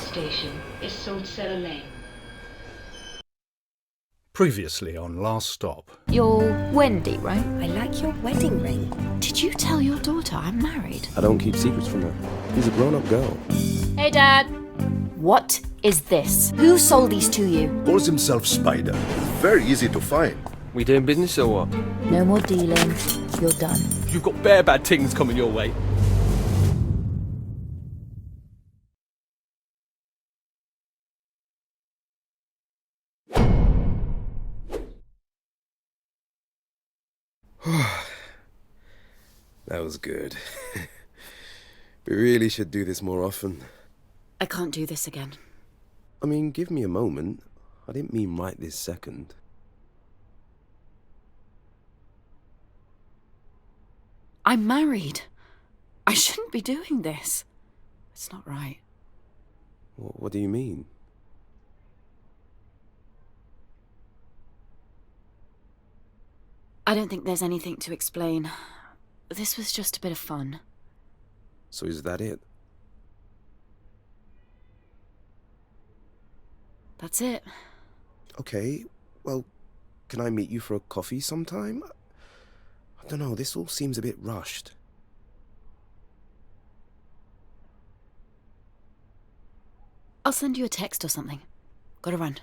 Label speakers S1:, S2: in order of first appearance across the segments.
S1: station is Salt Cellar Lane.
S2: Previously on Last Stop.
S3: You're Wendy, right?
S4: I like your wedding ring.
S3: Did you tell your daughter I'm married?
S5: I don't keep secrets from her. She's a grown-up girl.
S3: Hey, Dad. What is this? Who sold these to you?
S6: Calls himself Spider. Very easy to find.
S5: We doing business or what?
S3: No more dealing. You're done.
S5: You've got bare bad things coming your way. That was good. We really should do this more often.
S4: I can't do this again.
S5: I mean, give me a moment. I didn't mean right this second.
S4: I'm married. I shouldn't be doing this. It's not right.
S5: What do you mean?
S4: I don't think there's anything to explain. This was just a bit of fun.
S5: So is that it?
S4: That's it.
S5: Okay, well, can I meet you for a coffee sometime? I don't know, this all seems a bit rushed.
S4: I'll send you a text or something. Gotta run.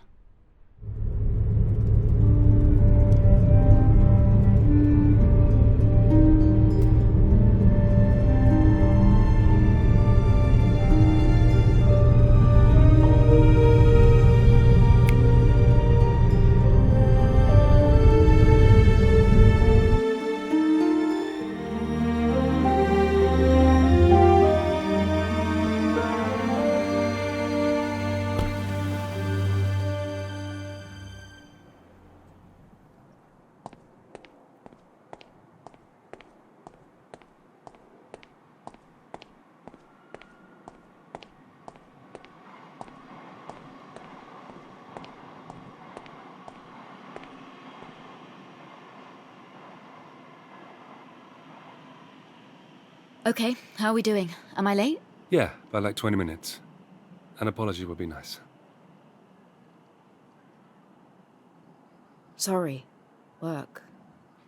S4: Okay, how are we doing? Am I late?
S7: Yeah, by like 20 minutes. An apology would be nice.
S4: Sorry. Work.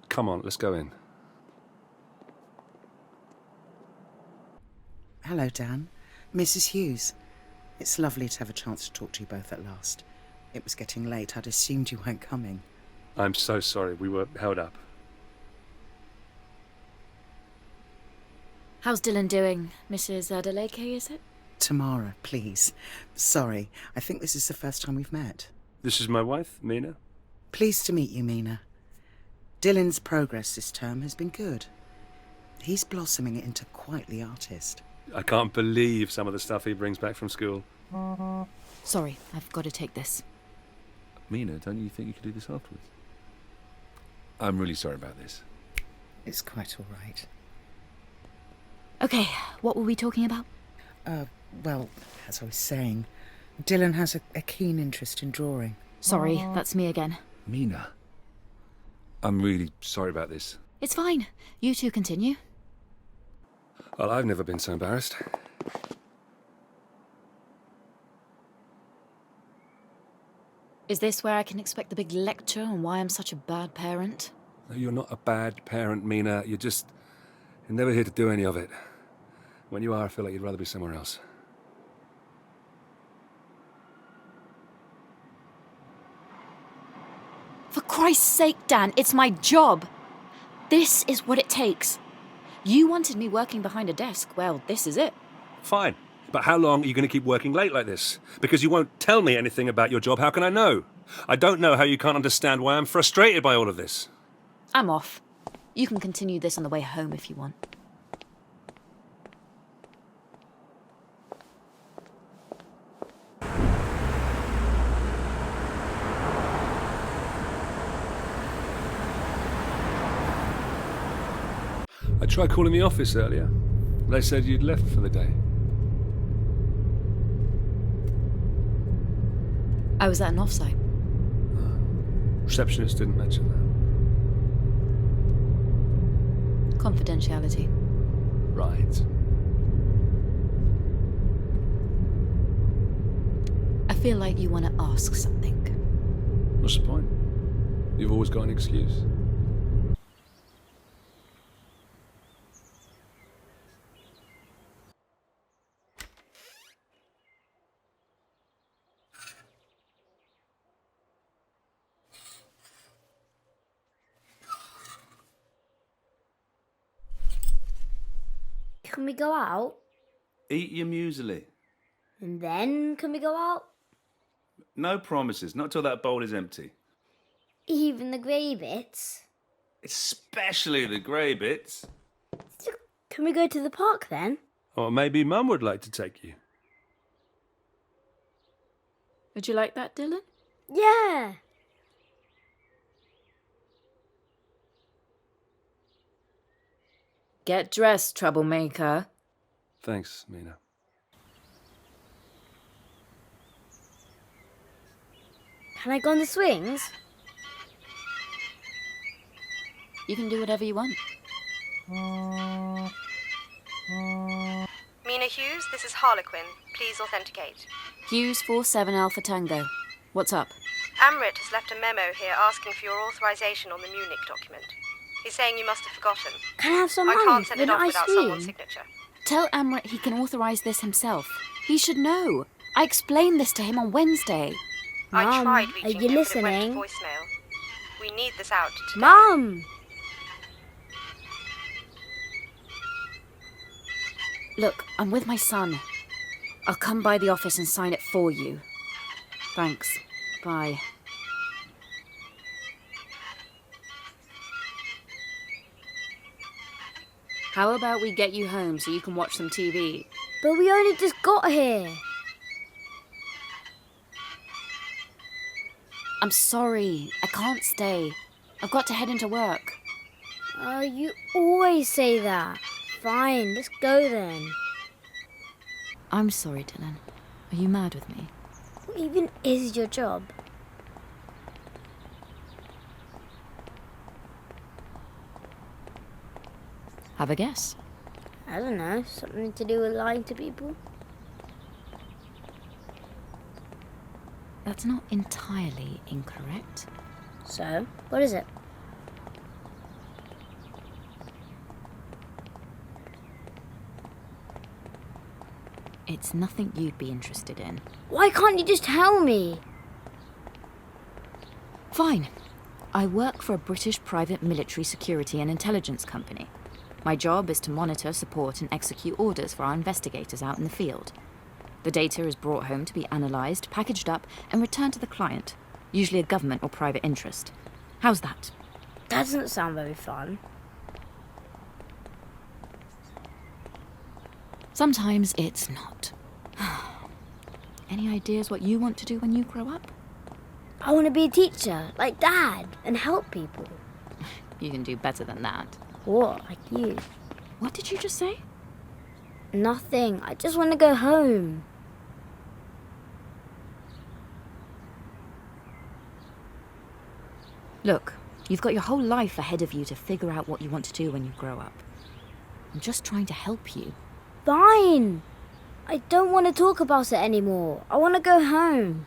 S7: Come on, let's go in.
S8: Hello, Dan. Mrs. Hughes. It's lovely to have a chance to talk to you both at last. It was getting late. I'd assumed you weren't coming.
S7: I'm so sorry, we were held up.
S4: How's Dylan doing? Mrs. Adeleke, is it?
S8: Tamara, please. Sorry, I think this is the first time we've met.
S7: This is my wife, Mina.
S8: Pleased to meet you, Mina. Dylan's progress this term has been good. He's blossoming into quite the artist.
S7: I can't believe some of the stuff he brings back from school.
S4: Sorry, I've got to take this.
S9: Mina, don't you think you could do this afterwards? I'm really sorry about this.
S8: It's quite all right.
S4: Okay, what were we talking about?
S8: Well, as I was saying, Dylan has a keen interest in drawing.
S4: Sorry, that's me again.
S9: Mina, I'm really sorry about this.
S4: It's fine. You two continue.
S7: Well, I've never been so embarrassed.
S4: Is this where I can expect the big lecture on why I'm such a bad parent?
S7: No, you're not a bad parent, Mina. You're never here to do any of it. When you are, I feel like you'd rather be somewhere else.
S4: For Christ's sake, Dan, it's my job. This is what it takes. You wanted me working behind a desk. Well, this is it.
S7: Fine. But how long are you going to keep working late like this? Because you won't tell me anything about your job. How can I know? I don't know how you can't understand why I'm frustrated by all of this.
S4: I'm off. You can continue this on the way home if you want.
S7: I tried calling the office earlier. They said you'd left for the day.
S4: I was at an offsite.
S7: Receptionist didn't mention that.
S4: Confidentiality.
S7: Right.
S4: feel like you want to ask something.
S9: What's the point? You've always got an excuse.
S10: Can we go out?
S9: Eat your muesli.
S10: And then can we go out?
S9: No promises, not till that bowl is empty.
S10: Even the grey bits?
S9: Especially the grey bits.
S10: So can we go to the park then?
S7: Or maybe Mum would like to take you.
S4: Would you like that, Dylan?
S10: Yeah.
S4: Get dressed, troublemaker.
S7: Thanks, Mina.
S10: Can I go on the swings?
S4: You can do whatever you want.
S11: Mina Hughes, this is Harlequin. Please authenticate.
S4: Hughes 47 Alpha Tango. What's up?
S11: Amrit has left a memo here asking for your authorization on the Munich document. He's saying you must have forgotten.
S10: Can I have some
S11: I
S10: money
S11: can't
S10: for
S11: send
S10: the
S11: it off
S10: ice
S11: without
S10: cream?
S11: someone's signature.
S4: Tell Amrit he can authorize this himself. He should know. I explained this to him on Wednesday.
S11: I
S10: Mum,
S11: tried
S10: are
S11: reaching
S10: you
S11: him, but it
S10: listening?
S11: went to voicemail. We need this out today.
S10: Mum!
S4: Look, I'm with my son. I'll come by the office and sign it for you. Thanks. Bye. How about we get you home so you can watch some TV?
S10: But we only just got here.
S4: I'm sorry. I can't stay. I've got to head into work.
S10: You always say that. Fine, let's go then.
S4: I'm sorry, Dylan. Are you mad with me?
S10: What even is your job?
S4: Have a guess.
S10: I don't know, something to do with lying to people?
S4: That's not entirely incorrect.
S10: So, what is it?
S4: It's nothing you'd be interested in.
S10: Why can't you just tell me?
S4: Fine. I work for a British private military security and intelligence company. My job is to monitor, support, and execute orders for our investigators out in the field. The data is brought home to be analysed, packaged up, and returned to the client, usually a government or private interest. How's that?
S10: That doesn't sound very fun.
S4: Sometimes it's not. Any ideas what you want to do when you grow up?
S10: I want to be a teacher, like Dad, and help people.
S4: You can do better than that.
S10: What, like you?
S4: What did you just say?
S10: Nothing. I just want to go home.
S4: Look, you've got your whole life ahead of you to figure out what you want to do when you grow up. I'm just trying to help you.
S10: Fine. I don't want to talk about it anymore. I want to go home.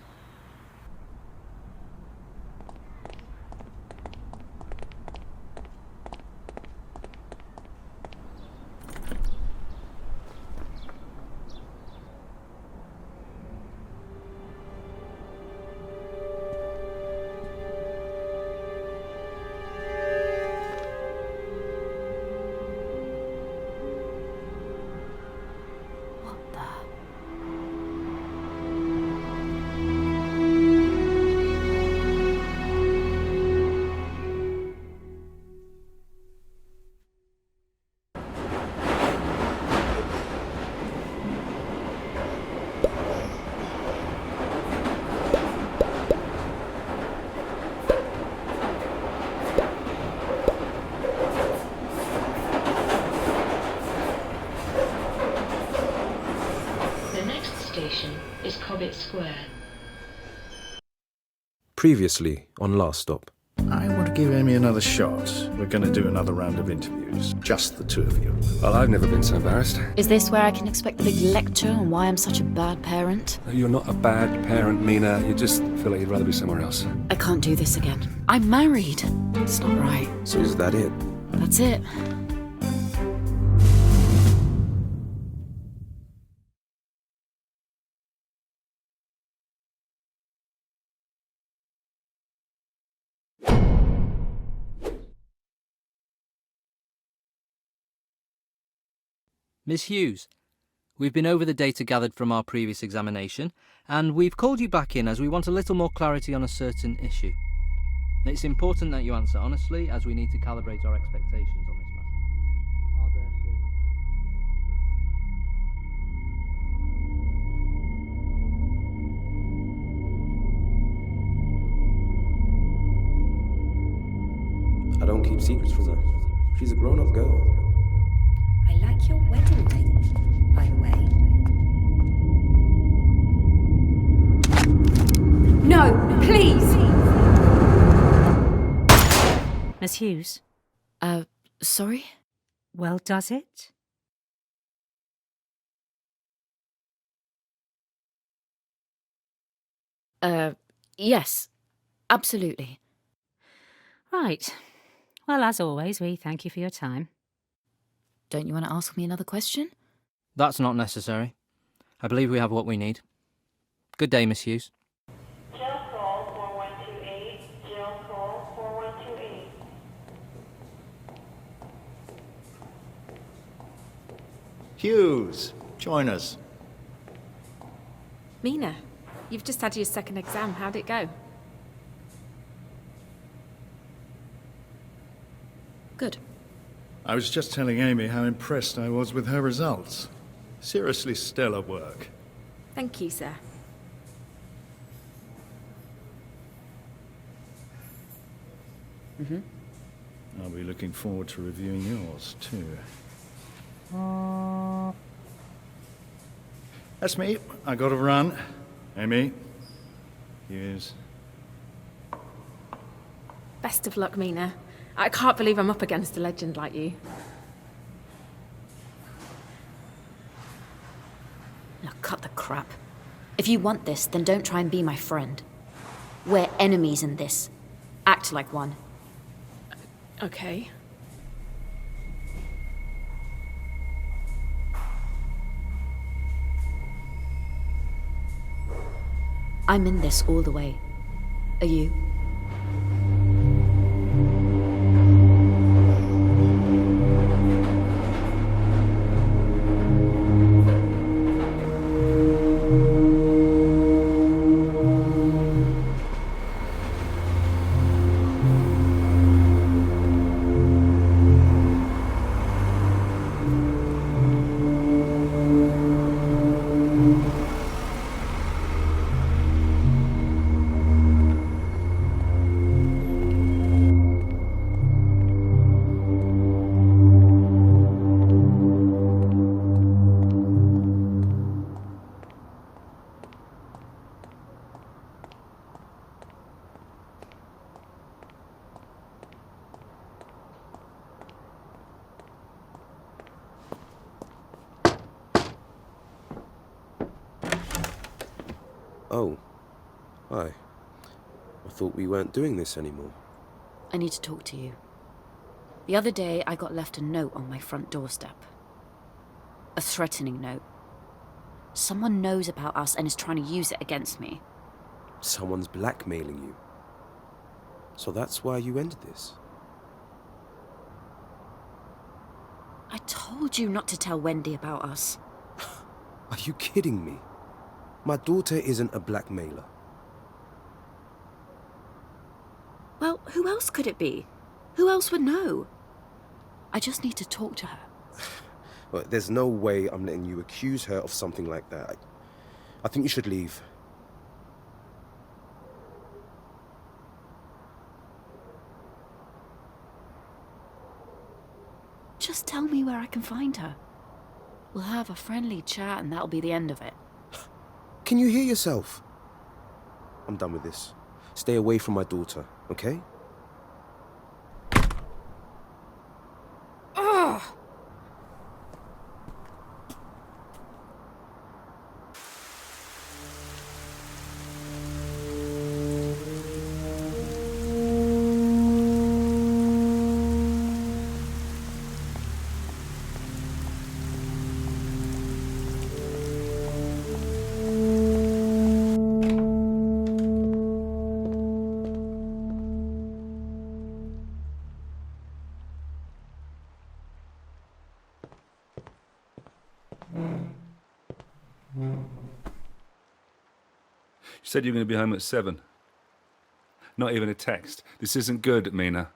S1: Station is Cobbett Square.
S5: Previously on Last Stop.
S2: I want to give Amy another shot. We're going to do another round of interviews. Just the two of you.
S7: Well, I've never been so embarrassed.
S4: Is this where I can expect the big lecture on why I'm such a bad parent?
S7: You're not a bad parent, Mina. You just feel like you'd rather be somewhere else.
S4: I can't do this again. I'm married. It's not right.
S5: So is that it?
S4: That's it.
S12: Miss Hughes, we've been over the data gathered from our previous examination, and we've called you back in as we want a little more clarity on a certain issue. It's important that you answer honestly, as we need to calibrate our expectations on this matter. Are there
S5: I don't keep secrets from her. She's a grown-up girl.
S13: I like your wedding ring, by the way.
S3: No, please!
S14: Miss Hughes?
S4: Sorry?
S14: Well, does it?
S4: Yes. Absolutely.
S14: Right. Well, as always, we thank you for your time.
S4: Don't you want to ask me another question?
S12: That's not necessary. I believe we have what we need. Good day, Miss Hughes.
S15: Jill call 4128. Jill call 4128.
S2: Hughes, join us.
S16: Mina, you've just had your second exam. How'd it go?
S4: Good.
S2: I was just telling Amy how impressed I was with her results. Seriously stellar work.
S16: Thank you, sir.
S2: I'll be looking forward to reviewing yours, too. That's me. I gotta run. Amy. Hughes.
S16: Best of luck, Mina. I can't believe I'm up against a legend like you.
S4: Now cut the crap. If you want this, then don't try and be my friend. We're enemies in this. Act like one.
S16: Okay.
S4: I'm in this all the way. Are you?
S5: Oh. Hi. I thought we weren't doing this anymore.
S4: I need to talk to you. The other day, I got left a note on my front doorstep. A threatening note. Someone knows about us and is trying to use it against me.
S5: Someone's blackmailing you. So that's why you ended this?
S4: I told you not to tell Wendy about us.
S5: Are you kidding me? My daughter isn't a blackmailer.
S4: Well, who else could it be? Who else would know? I just need to talk to her.
S5: Well, there's no way I'm letting you accuse her of something like that. I think you should leave.
S4: Just tell me where I can find her. We'll have a friendly chat and that'll be the end of it.
S5: Can you hear yourself? I'm done with this. Stay away from my daughter, okay?
S9: You said you were going to be home at 7. Not even a text. This isn't good, Mina.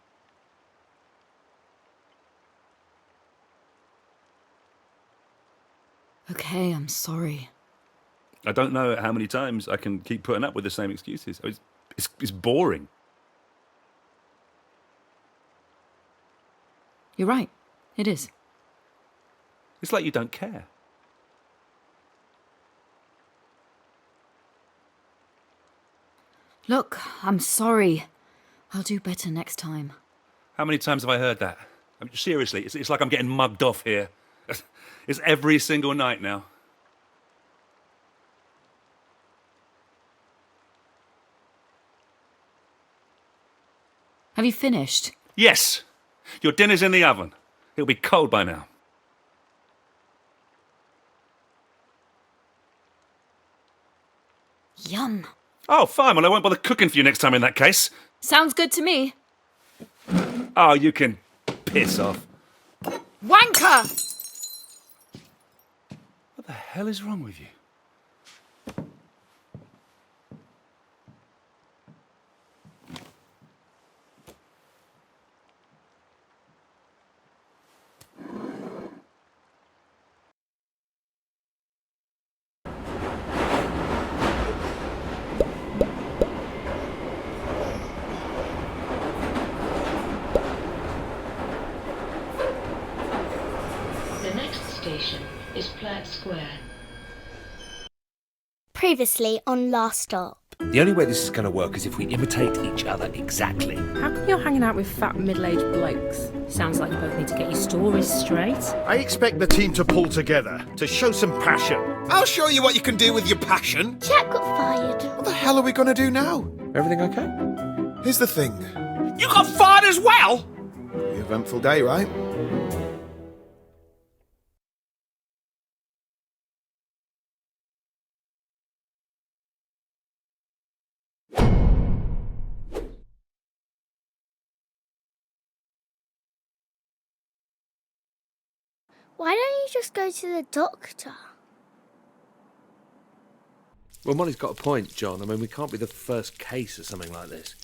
S4: Okay, I'm sorry.
S9: I don't know how many times I can keep putting up with the same excuses. It's boring.
S4: You're right. It is.
S9: It's like you don't care.
S4: Look, I'm sorry. I'll do better next time.
S9: How many times have I heard that? I mean, seriously, it's like I'm getting mugged off here. It's every single night now.
S4: Have you finished?
S9: Yes! Your dinner's in the oven. It'll be cold by now.
S4: Yum.
S9: Oh, fine. Well, I won't bother cooking for you next time in that case.
S16: Sounds good to me.
S9: Oh, you can piss off.
S16: Wanker!
S9: What the hell is wrong with you?
S1: The next station is Platt Square.
S10: Previously on Last Stop.
S17: The only way this is going to work is if we imitate each other exactly.
S16: How come you're hanging out with fat middle-aged blokes?
S14: Sounds like you both need to get your stories straight.
S18: I expect the team to pull together, to show some passion.
S19: I'll show you what you can do with your passion.
S10: Jack got fired.
S19: What the hell are we going to do now?
S17: Everything okay?
S19: Here's the thing. You got fired as well?
S5: Pretty eventful day, right?
S10: Why don't you just go to the doctor?
S17: Well, Molly's got a point, John. I mean, we can't be the first case of something like this.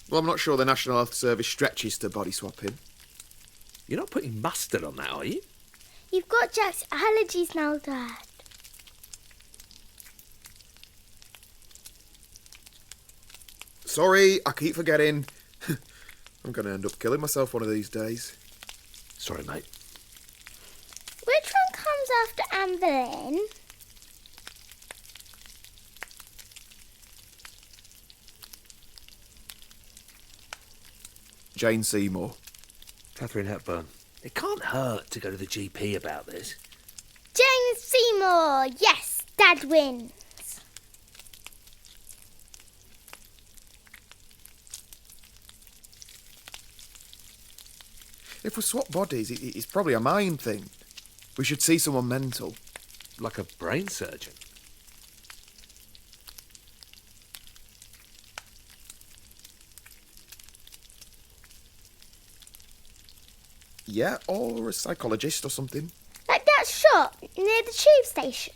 S5: Well, I'm not sure the National Health Service stretches to body swapping.
S17: You're not putting mustard on that, are you?
S10: You've got Jack's allergies now, Dad.
S5: Sorry, I keep forgetting. I'm going to end up killing myself one of these days.
S17: Sorry, mate.
S10: Which one comes after Anne Boleyn?
S5: Jane Seymour.
S17: Catherine Hepburn. It can't hurt to go to the GP about this.
S10: Jane Seymour! Yes, Dad wins.
S5: If we swap bodies, it's probably a mind thing. We should see someone mental.
S17: Like a brain surgeon.
S5: Yeah, or a psychologist or something.
S10: Like that shop near the tube station.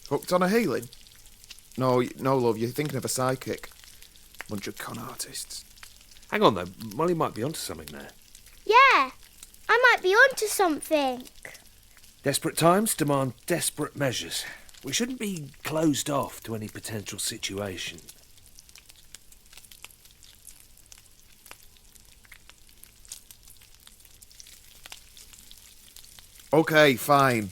S5: Hooked on a healing? No, love, you're thinking of a psychic. Bunch of con artists.
S17: Hang on, though. Molly might be onto something there.
S10: Yeah, I might be onto something.
S17: Desperate times demand desperate measures. We shouldn't be closed off to any potential situation.
S5: Okay, fine.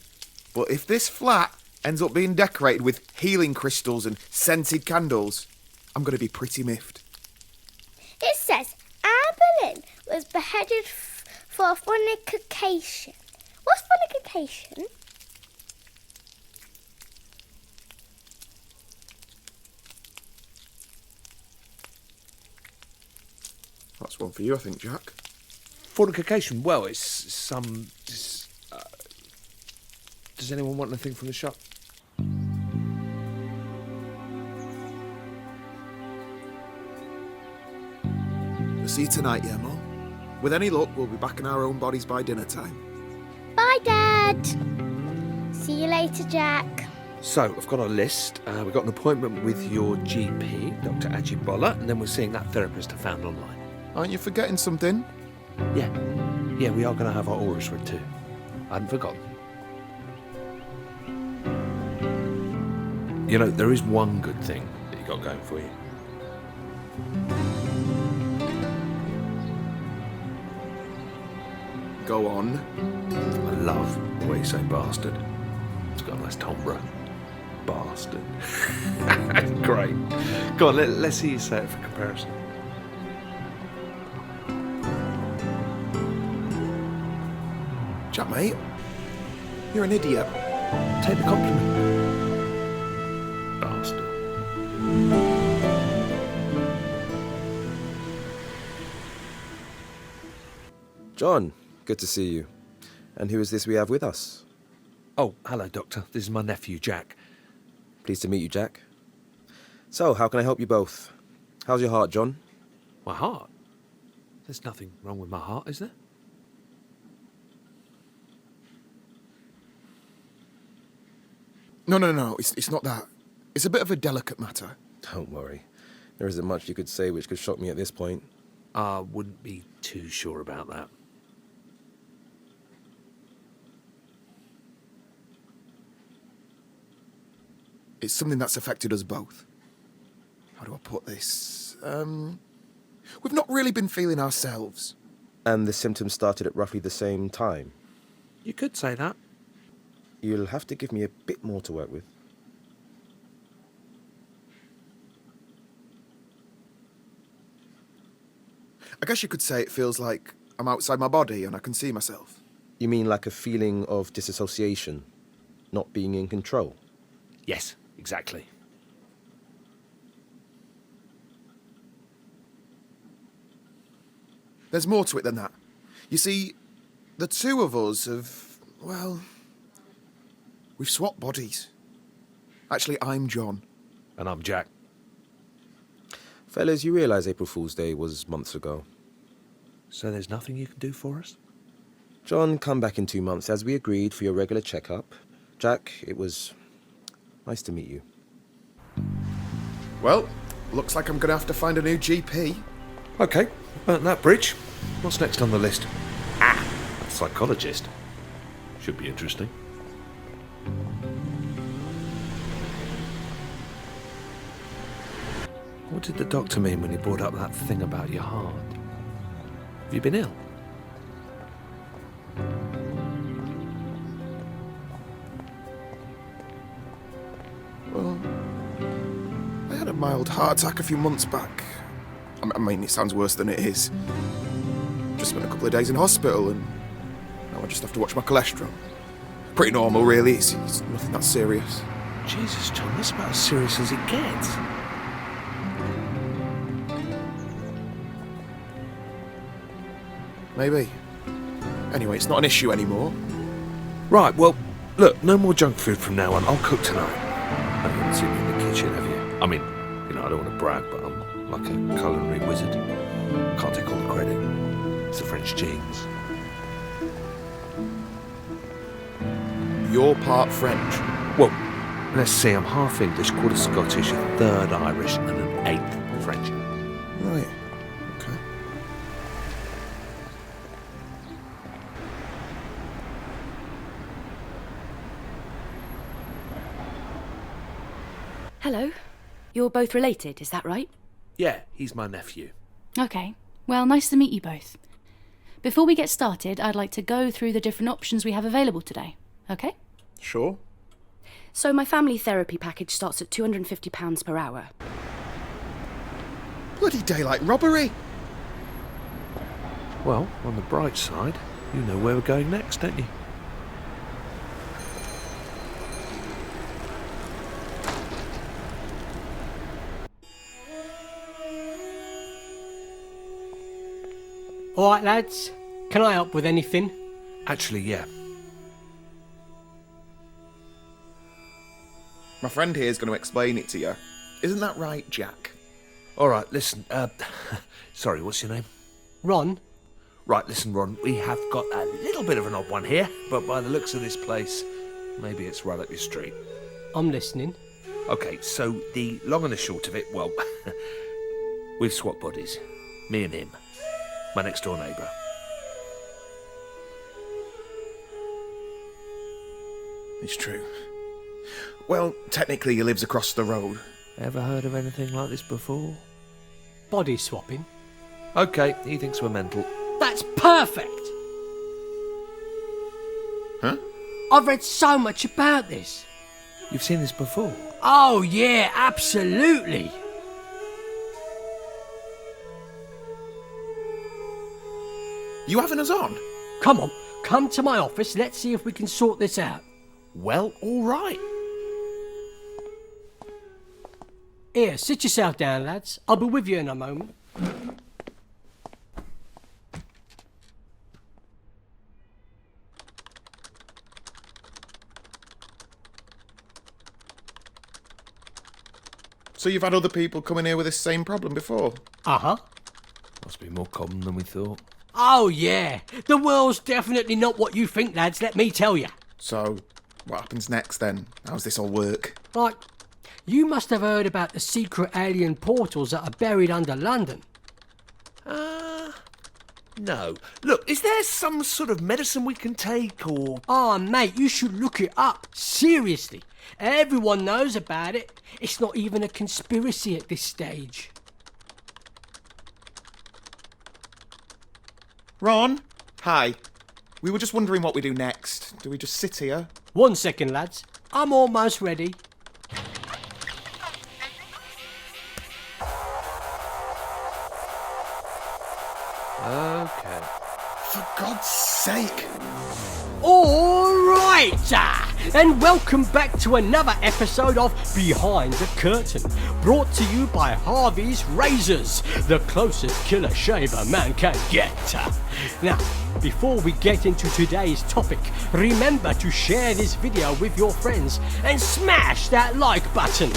S5: But if this flat ends up being decorated with healing crystals and scented candles, I'm going to be pretty miffed.
S10: It says Anne Boleyn was beheaded for fornication. What's fornication?
S5: That's one for you, I think, Jack.
S17: Fornication? Well, it's some... does anyone want anything from the shop?
S5: See you tonight, yeah, Mum? With any luck, we'll be back in our own bodies by dinner time.
S10: Bye, Dad. See you later, Jack.
S17: So, I've got a list. We've got an appointment with your GP, Dr. Ajibola, and then we're seeing that therapist I found online.
S5: Aren't you forgetting something?
S17: Yeah, we are going to have our auras read too. I hadn't forgotten. You know, there is one good thing that you got going for you.
S5: Go on.
S17: I love the way you say bastard. It's got a nice timbre. Bastard. Great. Go on, let's see you say it for comparison.
S5: Jack, mate, you're an idiot.
S17: Take the compliment. Bastard.
S20: John, good to see you. And who is this we have with us?
S17: Oh, hello, Doctor. This is my nephew, Jack.
S20: Pleased to meet you, Jack. So, how can I help you both? How's your heart, John?
S17: My heart? There's nothing wrong with my heart, is there?
S5: No, it's not that. It's a bit of a delicate matter.
S20: Don't worry. There isn't much you could say which could shock me at this point.
S17: I wouldn't be too sure about that.
S5: It's something that's affected us both. How do I put this? We've not really been feeling ourselves.
S20: And the symptoms started at roughly the same time?
S17: You could say that.
S20: You'll have to give me a bit more to work with.
S5: I guess you could say it feels like I'm outside my body and I can see myself.
S20: You mean like a feeling of disassociation? Not being in control?
S17: Yes, exactly.
S5: There's more to it than that. You see, the two of us have, well, we've swapped bodies. Actually, I'm John.
S17: And I'm Jack.
S20: Fellas, you realise April Fool's Day was months ago.
S17: So there's nothing you can do for us?
S20: John, come back in 2 months as we agreed for your regular checkup. Jack, it was nice to meet you.
S5: Well, looks like I'm going to have to find a new GP.
S17: Okay, burnt that bridge. What's next on the list? A psychologist. Should be interesting. What did the doctor mean when he brought up that thing about your heart? Have you been ill?
S5: Well, I had a mild heart attack a few months back. I mean, it sounds worse than it is. Just spent a couple of days in hospital and now I just have to watch my cholesterol. Pretty normal, really. It's nothing that serious.
S17: Jesus, John, that's about as serious as it gets.
S5: Maybe. Anyway, it's not an issue anymore.
S17: Right, well, look, no more junk food from now on. I'll cook tonight. You haven't seen me in the kitchen, have you? I mean, you know, I don't want to brag, but I'm like a culinary wizard. Can't take all the credit. It's the French genes.
S5: You're part French?
S17: Well, let's see, I'm half English, quarter Scottish, a third Irish, and an eighth French.
S5: Right. Okay.
S4: Hello. You're both related, is that right?
S17: Yeah, he's my nephew.
S21: Okay. Well, nice to meet you both. Before we get started, I'd like to go through the different options we have available today. Okay?
S5: Sure.
S4: So my family therapy package starts at £250 per hour.
S5: Bloody daylight robbery!
S17: Well, on the bright side, you know where we're going next, don't you?
S22: All right, lads. Can I help with anything?
S17: Actually, yeah.
S5: My friend here is going to explain it to you. Isn't that right, Jack?
S17: All right, listen. Sorry, what's your name?
S22: Ron?
S17: Right, listen, Ron, we have got a little bit of an odd one here, but by the looks of this place, maybe it's right up your street.
S22: I'm listening.
S17: Okay, so the long and the short of it, well, we've swapped bodies. Me and him. My next door neighbour.
S5: It's true. Well, technically he lives across the road.
S17: Ever heard of anything like this before?
S22: Body swapping?
S17: Okay, he thinks we're mental.
S22: That's perfect!
S5: Huh?
S22: I've read so much about this.
S17: You've seen this before?
S22: Oh, yeah, absolutely.
S5: You having us on?
S22: Come on, come to my office. Let's see if we can sort this out.
S17: Well, all right.
S22: Here, sit yourself down, lads. I'll be with you in a moment.
S5: So you've had other people come in here with this same problem before?
S22: Uh-huh.
S17: Must be more common than we thought.
S22: Oh, yeah. The world's definitely not what you think, lads, let me tell you.
S5: So, what happens next then? How's this all work?
S22: Like, you must have heard about the secret alien portals that are buried under London.
S17: No. Look, is there some sort of medicine we can take, or...
S22: Oh, mate, you should look it up. Seriously. Everyone knows about it. It's not even a conspiracy at this stage.
S5: Ron? Hi. We were just wondering what we do next. Do we just sit here?
S22: 1 second, lads. I'm almost ready.
S17: Okay.
S5: For God's sake.
S22: All right, and welcome back to another episode of Behind the Curtain, brought to you by Harvey's Razors, the closest killer shave a man can get. Now, before we get into today's topic, remember to share this video with your friends and smash that like button.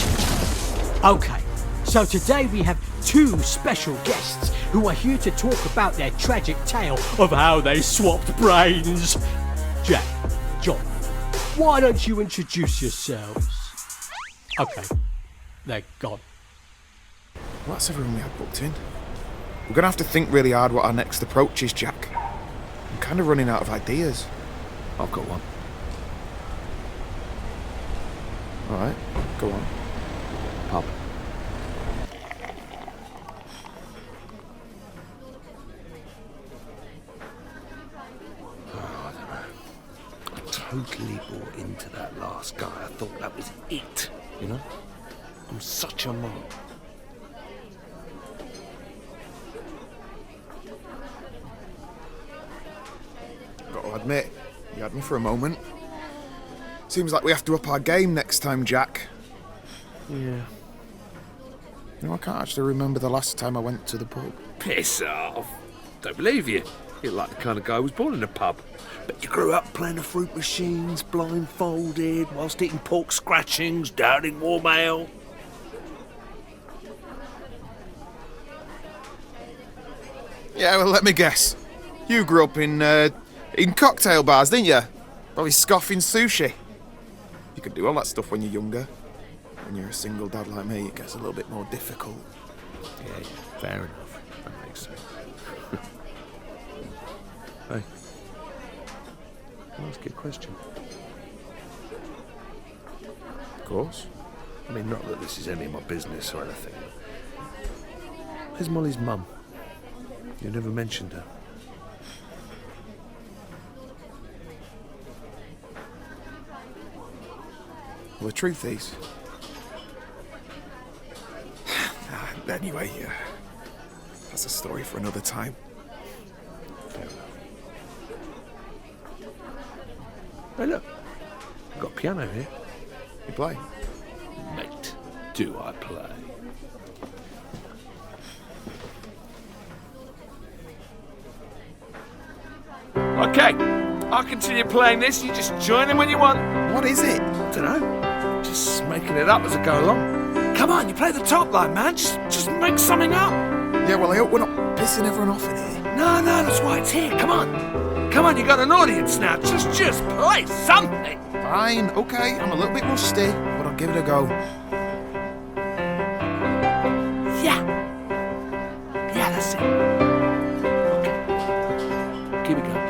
S22: Okay, so today we have two special guests who are here to talk about their tragic tale of how they swapped brains. Jack, John, why don't you introduce yourselves? Okay, they're gone.
S5: Well, that's everyone we had booked in. We're going to have to think really hard what our next approach is, Jack. I'm kind of running out of ideas.
S17: I've got one.
S5: All right, go on.
S17: Pub. Totally bought into that last guy. I thought that was it, you know? I'm such a mom.
S5: Got to admit, you had me for a moment. Seems like we have to up our game next time, Jack.
S17: Yeah.
S5: You know, I can't actually remember the last time I went to the pub.
S17: Piss off. Don't believe you. You're like the kind of guy who was born in a pub. But you grew up playing the fruit machines, blindfolded, whilst eating pork scratchings, downing warm ale.
S5: Yeah, well, let me guess. You grew up in cocktail bars, didn't you? Probably scoffing sushi. You could do all that stuff when you're younger. When you're a single dad like me, it gets a little bit more difficult.
S17: Yeah, fair enough. That makes sense. Hey. Can I ask you a question?
S5: Of course.
S17: I mean, not that this is any of my business or anything. Where's Molly's mum? You never mentioned her.
S5: Well, the truth is... Anyway, that's a story for another time.
S17: Fair enough. Hey, look. I've got a piano here.
S5: You play?
S17: Mate, do I play? Okay, I'll continue playing this. You just join in when you want.
S5: What is it?
S17: Dunno. Just making it up as I go along. Come on, you play the top line, man. Just make something up.
S5: Yeah, well, I hope we're not pissing everyone off in here.
S17: No, that's why it's here. Come on. Come on, you got an audience now. Just play something.
S5: Fine, okay. I'm a little bit rusty, but I'll give it a go.
S17: Yeah, that's it. Okay. Keep it going.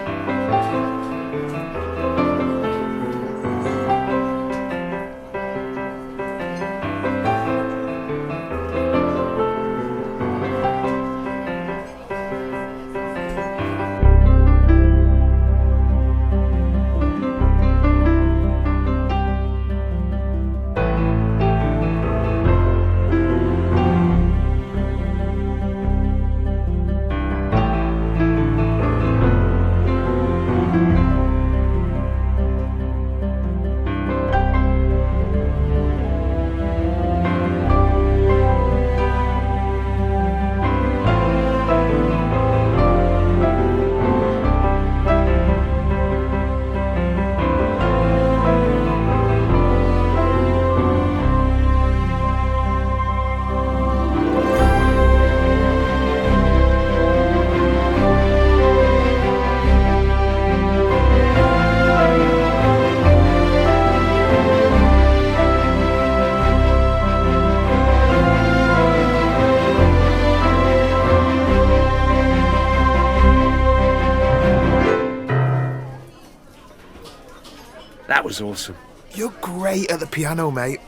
S17: That was awesome.
S5: You're great at the piano, mate.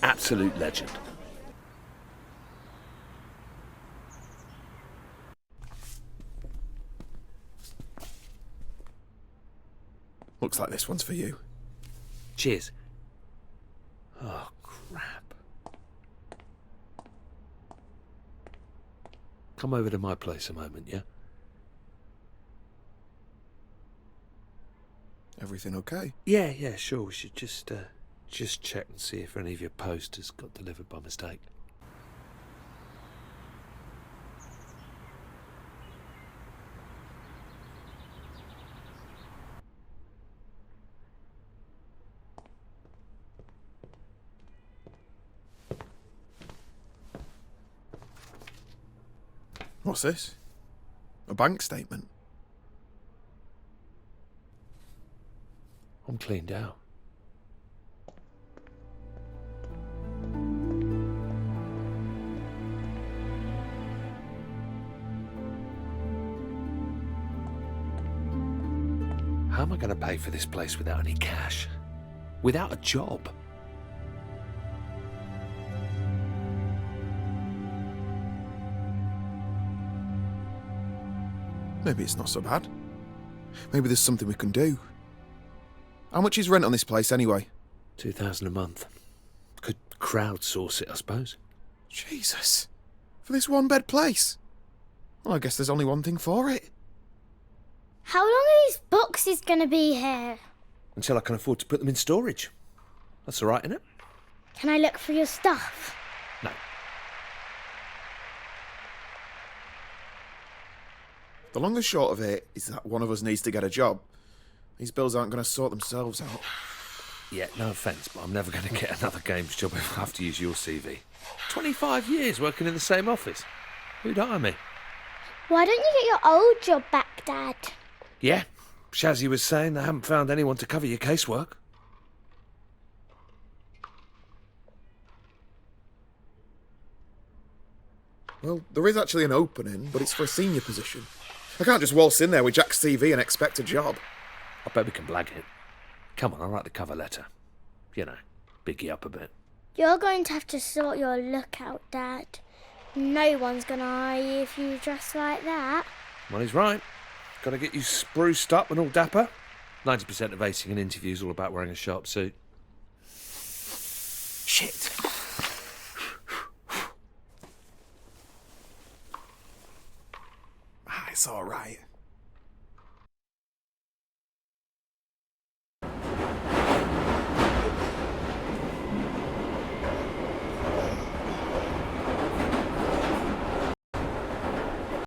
S17: Absolute legend.
S5: Looks like this one's for you.
S17: Cheers. Oh, crap. Come over to my place a moment, yeah?
S5: Everything okay?
S17: Yeah, sure. We should just check and see if any of your posters got delivered by mistake.
S5: What's this? A bank statement?
S17: I'm cleaned out. How am I going to pay for this place without any cash? Without a job?
S5: Maybe it's not so bad. Maybe there's something we can do. How much is rent on this place anyway?
S17: $2,000 a month. Could crowdsource it, I suppose.
S5: Jesus. For this one-bed place? Well, I guess there's only one thing for it.
S10: How long are these boxes going to be here?
S17: Until I can afford to put them in storage. That's all right, isn't it?
S10: Can I look for your stuff?
S17: No.
S5: The long and short of it is that one of us needs to get a job. These bills aren't going to sort themselves out.
S17: Yeah, no offence, but I'm never going to get another games job if I have to use your CV. 25 years working in the same office. Who'd hire me?
S10: Why don't you get your old job back, Dad?
S17: Yeah, Shazzy was saying they haven't found anyone to cover your casework.
S5: Well, there is actually an opening, but it's for a senior position. I can't just waltz in there with Jack's CV and expect a job.
S17: I bet we can blag it. Come on, I'll write the cover letter. You know, big you up a bit.
S10: You're going to have to sort your look out, Dad. No one's going to hire you if you dress like that.
S17: Well, he's right. Got to get you spruced up and all dapper. 90% of acing an interview is all about wearing a sharp suit. Shit.
S5: It's all right.